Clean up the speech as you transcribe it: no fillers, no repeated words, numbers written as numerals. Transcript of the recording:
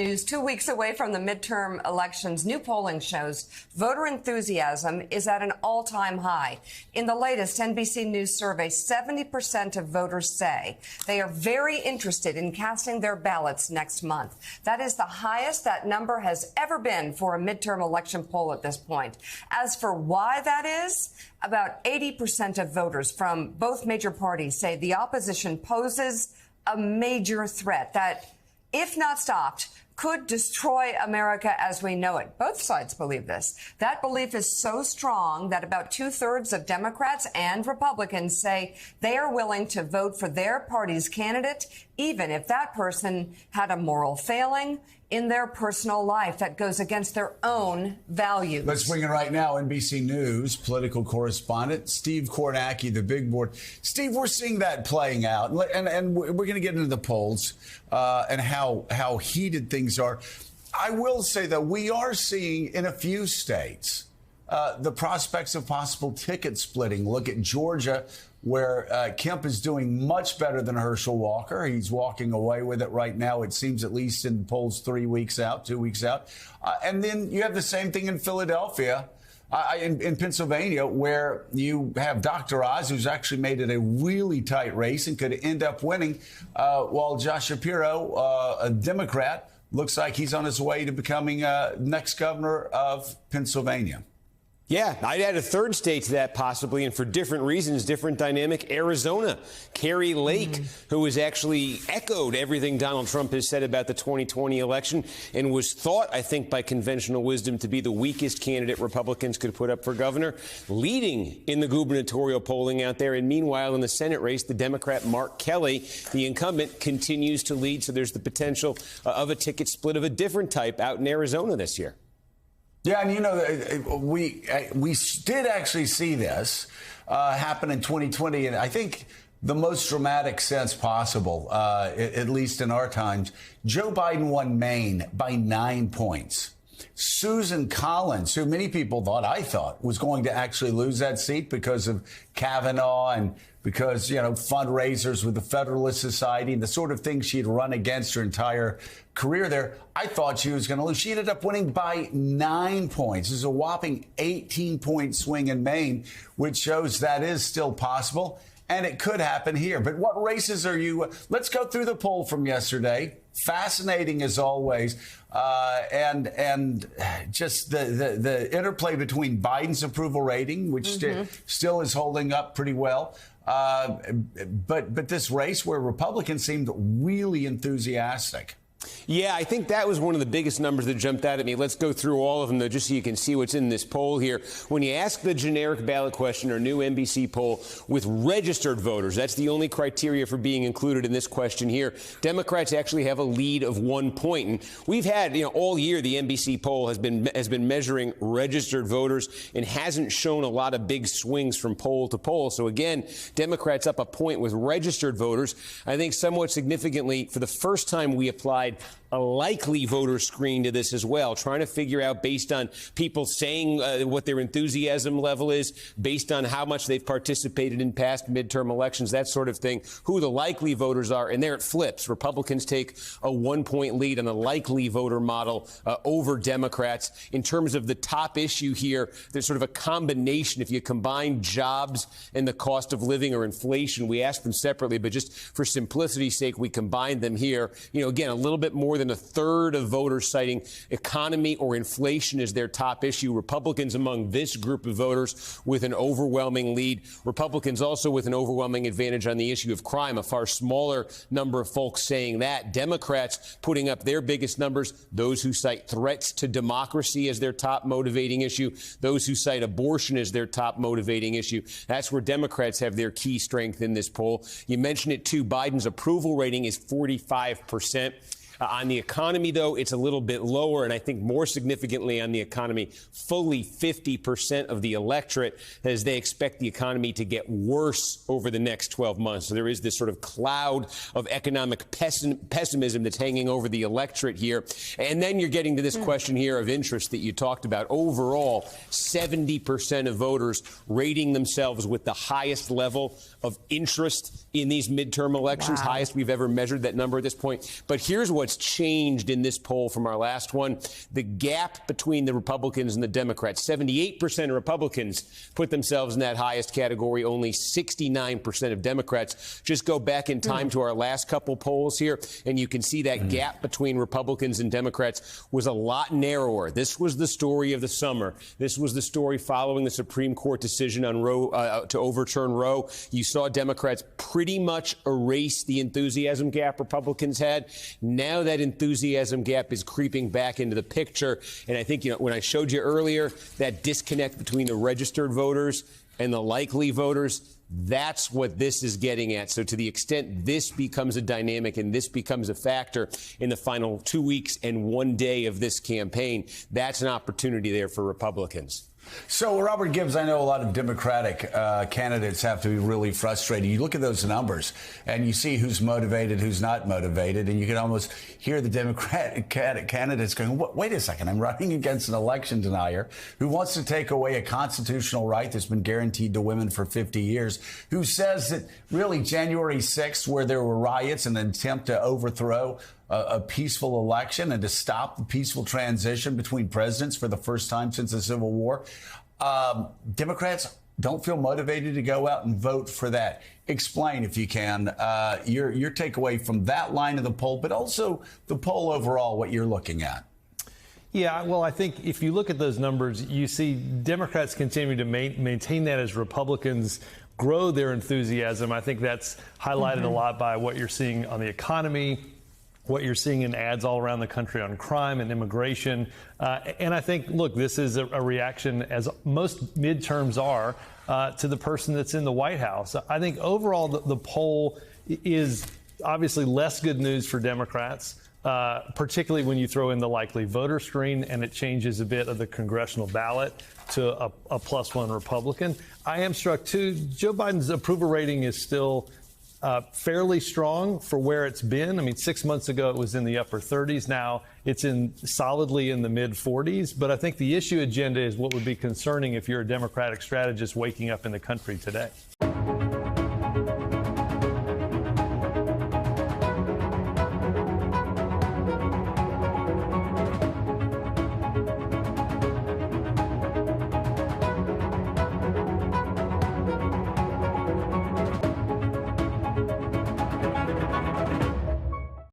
News 2 weeks away from the midterm elections, new polling shows voter enthusiasm is at an all-time high. In the latest NBC News survey, 70% of voters say they are very interested in casting their ballots next month. That is the highest that number has ever been for a midterm election poll at this point. As for why that is, about 80% of voters from both major parties say the opposition poses a major threat that, if not stopped, could destroy America as we know it. Both sides believe this. That belief is so strong that about 2/3 of Democrats and Republicans say they are willing to vote for their party's candidate, even if that person had a moral failing in their personal life that goes against their own values. Let's bring in right now NBC News political correspondent Steve Kornacki, the big board. Steve, we're seeing that playing out, and we're going to get into the polls and how heated things are. I will say that we are seeing in a few states the prospects of possible ticket splitting. Look at Georgia, where Kemp is doing much better than Herschel Walker. He's walking away with it right now, it seems, at least in polls 2 weeks out. And then you have the same thing in Philadelphia, in Pennsylvania, where you have Dr. Oz, who's actually made it a really tight race and could end up winning, while Josh Shapiro, a Democrat, looks like he's on his way to becoming next governor of Pennsylvania. Yeah, I'd add a third state to that possibly, and for different reasons, different dynamic. Arizona, Carrie Lake, who has actually echoed everything Donald Trump has said about the 2020 election and was thought, I think, by conventional wisdom to be the weakest candidate Republicans could put up for governor, leading in the gubernatorial polling out there. And meanwhile, in the Senate race, the Democrat Mark Kelly, the incumbent, continues to lead. So there's the potential of a ticket split of a different type out in Arizona this year. Yeah, and you know, we did actually see this happen in 2020, and I think the most dramatic sense possible, at least in our times. Joe Biden won Maine by 9 points. Susan Collins, who many people I thought was going to actually lose that seat because of Kavanaugh and because, you know, fundraisers with the Federalist Society and the sort of things she had run against her entire career there, I thought she was going to lose. She ended up winning by 9 points. There's a whopping 18-point swing in Maine, which shows that is still possible. And it could happen here. But what races are you? Let's go through the poll from yesterday. Fascinating as always. And just the interplay between Biden's approval rating, which still is holding up pretty well. But this race where Republicans seemed really enthusiastic. Yeah, I think that was one of the biggest numbers that jumped out at me. Let's go through all of them, though, just so you can see what's in this poll here. When you ask the generic ballot question or new NBC poll with registered voters, that's the only criteria for being included in this question here. Democrats actually have a lead of 1 point. And we've had, all year the NBC poll has been measuring registered voters and hasn't shown a lot of big swings from poll to poll. So again, Democrats up a point with registered voters. I think somewhat significantly, for the first time, we applied a likely voter screen to this as well, trying to figure out, based on people saying what their enthusiasm level is, based on how much they've participated in past midterm elections, that sort of thing, who the likely voters are. And there it flips. Republicans take a 1 point lead on the likely voter model over Democrats. In terms of the top issue here, there's sort of a combination. If you combine jobs and the cost of living or inflation, we ask them separately, but just for simplicity's sake, we combine them here. Again, a little bit more than a third of voters citing economy or inflation as their top issue. Republicans among this group of voters with an overwhelming lead. Republicans also with an overwhelming advantage on the issue of crime, a far smaller number of folks saying that. Democrats putting up their biggest numbers, those who cite threats to democracy as their top motivating issue, those who cite abortion as their top motivating issue. That's where Democrats have their key strength in this poll. You mentioned it too, Biden's approval rating is 45%. On the economy, though, it's a little bit lower, and I think more significantly on the economy, fully 50% of the electorate as they expect the economy to get worse over the next 12 months. So there is this sort of cloud of economic pessimism that's hanging over the electorate here. And then you're getting to this question here of interest that you talked about. Overall, 70% of voters rating themselves with the highest level of interest in these midterm elections, highest we've ever measured that number at this point. But here's what's what's changed in this poll from our last one. The gap between the Republicans and the Democrats, 78% of Republicans put themselves in that highest category, only 69% of Democrats. Just go back in time to our last couple polls here, and you can see that gap between Republicans and Democrats was a lot narrower. This was the story of the summer. This was the story following the Supreme Court decision on Roe to overturn Roe. You saw Democrats pretty much erase the enthusiasm gap Republicans had. Now that enthusiasm gap is creeping back into the picture. And I think, when I showed you earlier that disconnect between the registered voters and the likely voters, that's what this is getting at. So to the extent this becomes a dynamic and this becomes a factor in the final 2 weeks and 1 day of this campaign, that's an opportunity there for Republicans. So, Robert Gibbs, I know a lot of Democratic candidates have to be really frustrated. You look at those numbers and you see who's motivated, who's not motivated, and you can almost hear the Democratic candidates going, wait a second, I'm running against an election denier who wants to take away a constitutional right that's been guaranteed to women for 50 years, who says that really January 6th, where there were riots and an attempt to overthrow a peaceful election and to stop the peaceful transition between presidents for the first time since the Civil War. Democrats don't feel motivated to go out and vote for that. Explain, if you can, your takeaway from that line of the poll, but also the poll overall, what you're looking at. Yeah, well, I think if you look at those numbers, you see Democrats continue to maintain that as Republicans grow their enthusiasm. I think that's highlighted a lot by what you're seeing on the economy, what you're seeing in ads all around the country on crime and immigration. And I think, look, this is a reaction, as most midterms are, to the person that's in the White House. I think overall the poll is obviously less good news for Democrats, particularly when you throw in the likely voter screen and it changes a bit of the congressional ballot to a +1 Republican. I am struck, too, Joe Biden's approval rating is still fairly strong for where it's been. I mean, 6 months ago, it was in the upper 30s. Now it's solidly in the mid 40s. But I think the issue agenda is what would be concerning if you're a Democratic strategist waking up in the country today.